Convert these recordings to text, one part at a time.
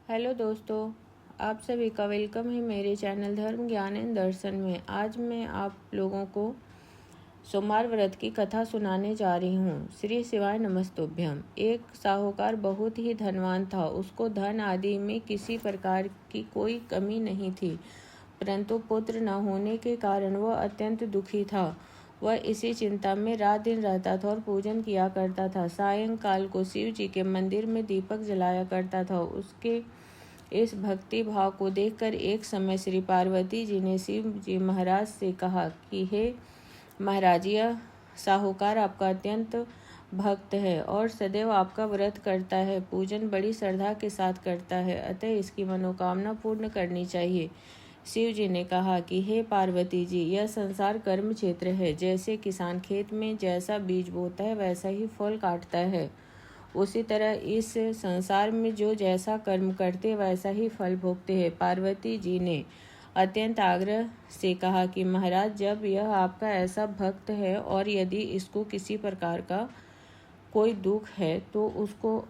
Hello दोस्तों, आप सभी का वेलकम है मेरे चैनल धर्म ज्ञान एंड दर्शन में। आज मैं आप लोगों को सोमवार व्रत की कथा सुनाने जा रही हूँ। श्री शिवाय नमस्तुभ्यम। एक साहूकार बहुत ही धनवान था। उसको धन आदि में किसी प्रकार की कोई कमी नहीं थी, परंतु पुत्र न होने के कारण वह अत्यंत दुखी था। वह इसी चिंता में रात दिन रहता था और पूजन किया करता था। सायंकाल को शिव जी के मंदिर में दीपक जलाया करता था। उसके इस भक्ति भाव को देखकर एक समय श्री पार्वती जी ने शिव जी महाराज से कहा कि हे महाराज, यह साहूकार आपका अत्यंत भक्त है और सदैव आपका व्रत करता है, पूजन बड़ी श्रद्धा के साथ करता है, अतः इसकी मनोकामना पूर्ण करनी चाहिए। शिव जी ने कहा कि हे पार्वती जी, यह संसार कर्म क्षेत्र है। जैसे किसान खेत में जैसा बीज बोता है वैसा ही फल काटता है, उसी तरह इस संसार में जो जैसा कर्म करते वैसा ही फल भोगते हैं। पार्वती जी ने अत्यंत आग्रह से कहा कि महाराज, जब यह आपका ऐसा भक्त है और यदि इसको किसी प्रकार का कोई दुख है तो उसको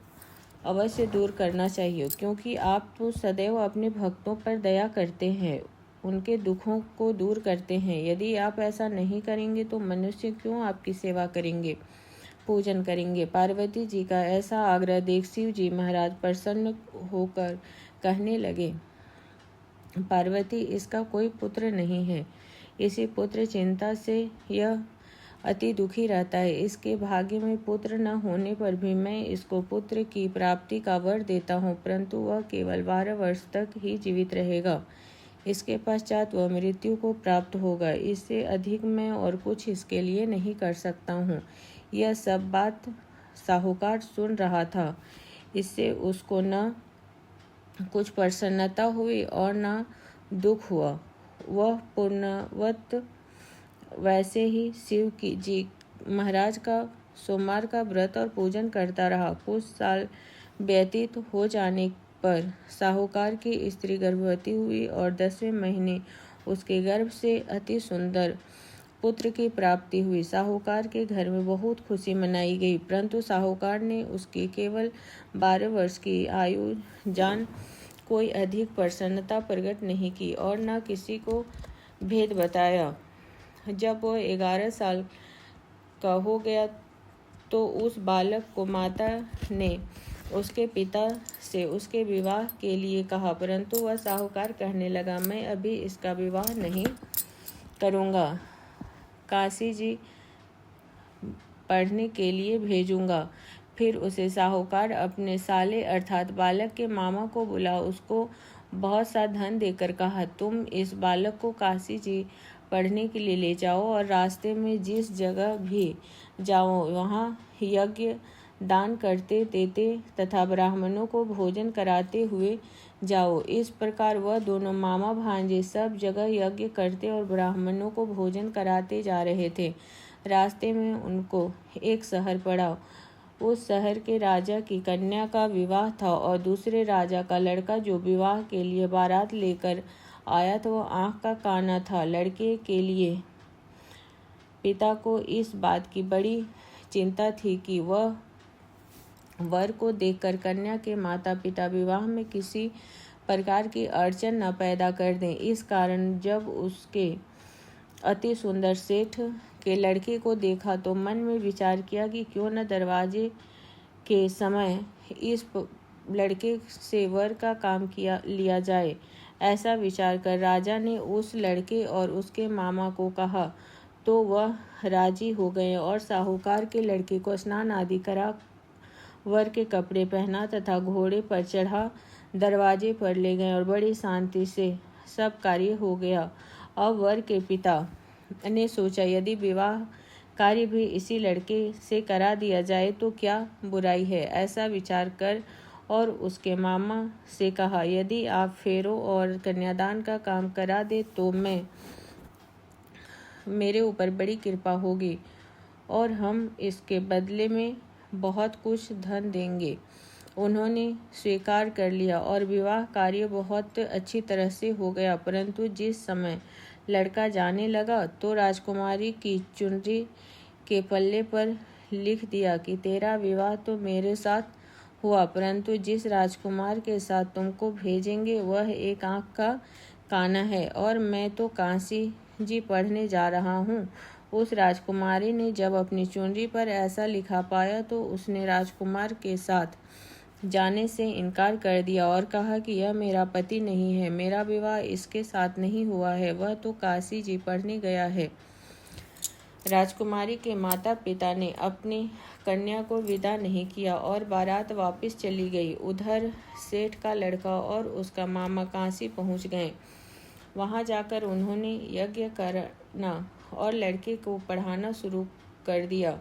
अवश्य दूर करना चाहिए, क्योंकि आप तो सदैव अपने भक्तों पर दया करते हैं, उनके दुखों को दूर करते हैं। यदि आप ऐसा नहीं करेंगे तो मनुष्य क्यों आपकी सेवा करेंगे, पूजन करेंगे। पार्वती जी का ऐसा आग्रह देख शिव जी महाराज प्रसन्न होकर कहने लगे, पार्वती, इसका कोई पुत्र नहीं है। इसी पुत्र चिंता से यह अति दुखी रहता है। इसके भाग्य में पुत्र न होने पर भी मैं इसको पुत्र की प्राप्ति का वर देता हूँ, परंतु वह केवल 12 वर्ष तक ही जीवित रहेगा। इसके पश्चात वह मृत्यु को प्राप्त होगा। इससे अधिक मैं और कुछ इसके लिए नहीं कर सकता हूँ। यह सब बात साहूकार सुन रहा था। इससे उसको न कुछ प्रसन्नता हुई और न दुख हुआ। वह पूर्णवत वैसे ही शिव की जी महाराज का सोमवार का व्रत और पूजन करता रहा। कुछ साल व्यतीत हो जाने पर साहूकार की स्त्री गर्भवती हुई और 10वें महीने उसके गर्भ से अति सुंदर पुत्र की प्राप्ति हुई। साहूकार के घर में बहुत खुशी मनाई गई, परंतु साहूकार ने उसकी केवल 12 वर्ष की आयु जान कोई अधिक प्रसन्नता प्रकट नहीं की और न किसी को भेद बताया। जब वह 11 साल का हो गया तो उस बालक को माता ने उसके पिता से उसके विवाह के लिए कहा, परंतु वह साहूकार कहने लगा, मैं अभी इसका विवाह नहीं करूँगा, काशी जी पढ़ने के लिए भेजूंगा। फिर उसे साहूकार अपने साले अर्थात बालक के मामा को बुला उसको बहुत सा धन देकर कहा, तुम इस बालक को काशी जी पढ़ने के लिए ले जाओ और रास्ते में जिस जगह भी जाओ वहाँ यज्ञ दान करते देते तथा ब्राह्मणों को भोजन कराते हुए जाओ। इस प्रकार वह दोनों मामा भांजे सब जगह यज्ञ करते और ब्राह्मणों को भोजन कराते जा रहे थे। रास्ते में उनको एक शहर पड़ा। उस शहर के राजा की कन्या का विवाह था और दूसरे राजा का लड़का जो विवाह के लिए बारात लेकर आया था वह आँख का काना था। लड़के के लिए पिता को इस बात की बड़ी चिंता थी कि वह वर को देखकर कन्या के माता पिता विवाह में किसी प्रकार की अड़चन न पैदा कर दें। इस कारण जब उसके अति सुंदर सेठ के लड़के को देखा तो मन में विचार किया कि क्यों न दरवाजे के समय इस लड़के से वर का काम लिया जाए। ऐसा विचार कर राजा ने उस लड़के और उसके मामा को कहा तो वह राजी हो गए और साहूकार के लड़के को स्नान आदि करा वर के कपड़े पहना तथा घोड़े पर चढ़ा दरवाजे पर ले गए और बड़ी शांति से सब कार्य हो गया। अब वर के पिता ने सोचा, यदि विवाह कार्य भी इसी लड़के से करा दिया जाए तो क्या बुराई है। ऐसा विचार कर और उसके मामा से कहा, यदि आप फेरों और कन्यादान का काम करा दे तो मेरे ऊपर बड़ी कृपा होगी और हम इसके बदले में बहुत कुछ धन देंगे। उन्होंने स्वीकार कर लिया और विवाह कार्य बहुत अच्छी तरह से हो गया। परंतु जिस समय लड़का जाने लगा तो राजकुमारी की चुनरी के पल्ले पर लिख दिया कि तेरा विवाह तो मेरे साथ हुआ, परंतु जिस राजकुमार के साथ तुमको भेजेंगे वह एक आँख का काना है और मैं तो काशी जी पढ़ने जा रहा हूँ। उस राजकुमारी ने जब अपनी चुनरी पर ऐसा लिखा पाया तो उसने राजकुमार के साथ जाने से इनकार कर दिया और कहा कि यह मेरा पति नहीं है, मेरा विवाह इसके साथ नहीं हुआ है, वह तो काशी जी पढ़ने गया है। राजकुमारी के माता पिता ने अपनी कन्या को विदा नहीं किया और बारात वापस चली गई। उधर सेठ का लड़का और उसका मामा काशी पहुंच गए। वहां जाकर उन्होंने यज्ञ करना और लड़के को पढ़ाना शुरू कर दिया।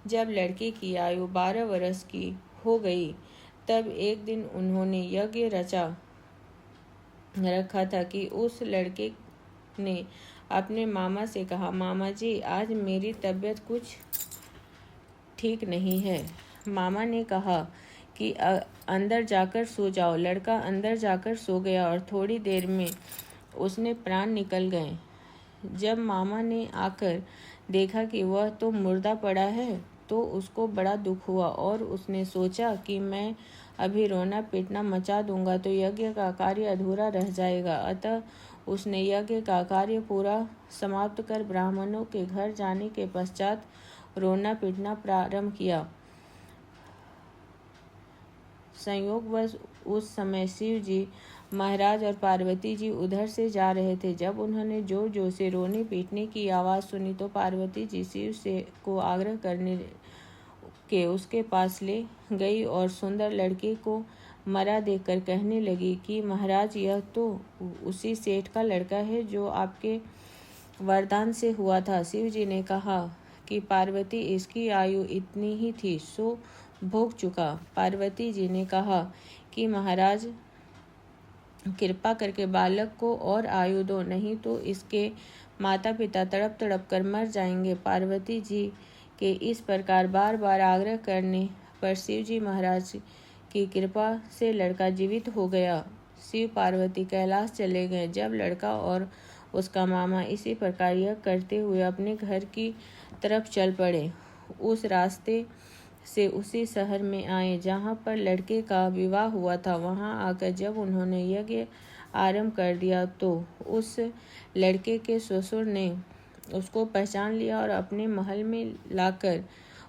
जब लड़के की आयु 12 वर्ष की हो गई तब एक दिन उन्होंने यज्ञ रखा था कि उस लड़के ने अपने मामा से कहा, मामा जी आज मेरी तबीयत कुछ ठीक नहीं है। मामा ने कहा कि अंदर जाकर सो जाओ। लड़का अंदर जाकर सो गया और थोड़ी देर में उसने प्राण निकल गए। जब मामा ने आकर देखा कि वह तो मुर्दा पड़ा है तो उसको बड़ा दुख हुआ और उसने सोचा कि मैं अभी रोना पीटना मचा दूंगा तो यज्ञ का कार्य अधूरा रह जाएगा। अतः उसने यज्ञ का कार्य पूरा समाप्त कर ब्राह्मणों के घर जाने के पश्चात रोना पीटना प्रारंभ किया। संयोगवश उस समय शिव जी महाराज और पार्वती जी उधर से जा रहे थे। जब उन्होंने जोर जोर से रोने पीटने की आवाज़ सुनी तो पार्वती जी शिव से को आग्रह करने के उसके पास ले गई और सुंदर लड़के को मरा देखकर कहने लगी कि महाराज यह तो उसी सेठ का लड़का है जो आपके वरदान से हुआ था। शिव जी ने कहा कि पार्वती इसकी आयु इतनी ही थी सो भोग चुका। पार्वती जी ने कहा कि महाराज कृपा करके बालक को और आयु दो, नहीं तो इसके माता पिता तड़प तड़प कर मर जाएंगे। पार्वती जी के इस प्रकार बार बार आग्रह करने पर शिव जी महाराज की कृपा से लड़का जीवित हो गया। शिव पार्वती कैलाश चले गए। जब लड़का और उसका मामा इसी प्रकार यह करते हुए अपने घर की तरफ चल पड़े, उस रास्ते से उसी शहर में आए जहाँ पर लड़के का विवाह हुआ था। वहाँ आकर जब उन्होंने यज्ञ आरंभ कर दिया तो उस लड़के के ससुर ने उसको पहचान लिया और अपने महल में लाकर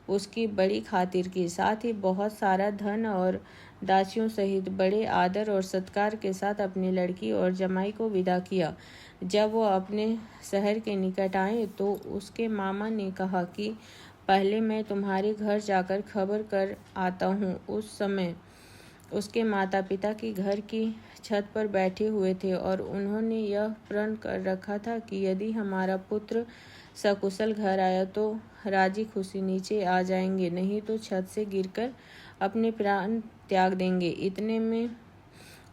उसकी बड़ी खातिर की। साथ ही बहुत सारा धन और दासियों सहित बड़े आदर और सत्कार के साथ अपनी लड़की और जमाई को विदा किया। जब वो अपने शहर के निकट आए तो उसके मामा ने कहा कि पहले मैं तुम्हारे घर जाकर खबर कर आता हूँ। उस समय उसके माता पिता की घर की छत पर बैठे हुए थे और उन्होंने यह प्रण कर रखा था कि यदि हमारा पुत्र सकुशल घर आया तो राजी खुशी नीचे आ जाएंगे, नहीं तो छत से गिरकर अपने प्राण त्याग देंगे। इतने में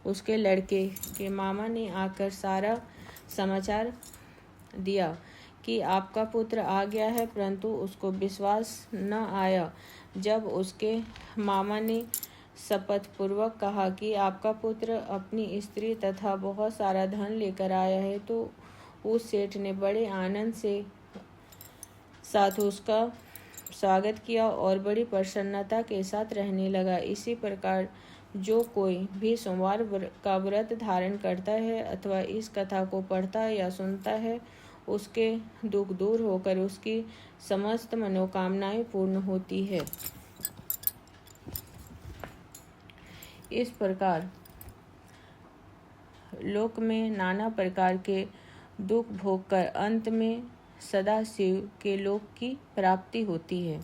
उसके लड़के के मामा ने आकर सारा समाचार दिया कि आपका पुत्र आ गया है, परंतु उसको विश्वास न आया। जब उसके मामा ने शपथ पूर्वक कहा कि आपका पुत्र अपनी स्त्री तथा बहुत सारा धन लेकर आया है तो उस सेठ ने बड़े आनंद से साथ उसका स्वागत किया और बड़ी प्रसन्नता के साथ रहने लगा। इसी प्रकार जो कोई भी सोमवार का व्रत धारण करता है अथवा इस कथा को पढ़ता या सुनता है उसके दुख दूर होकर उसकी समस्त मनोकामनाएं पूर्ण होती है। इस प्रकार लोक में नाना प्रकार के दुख भोग कर अंत में सदाशिव के लोक की प्राप्ति होती है।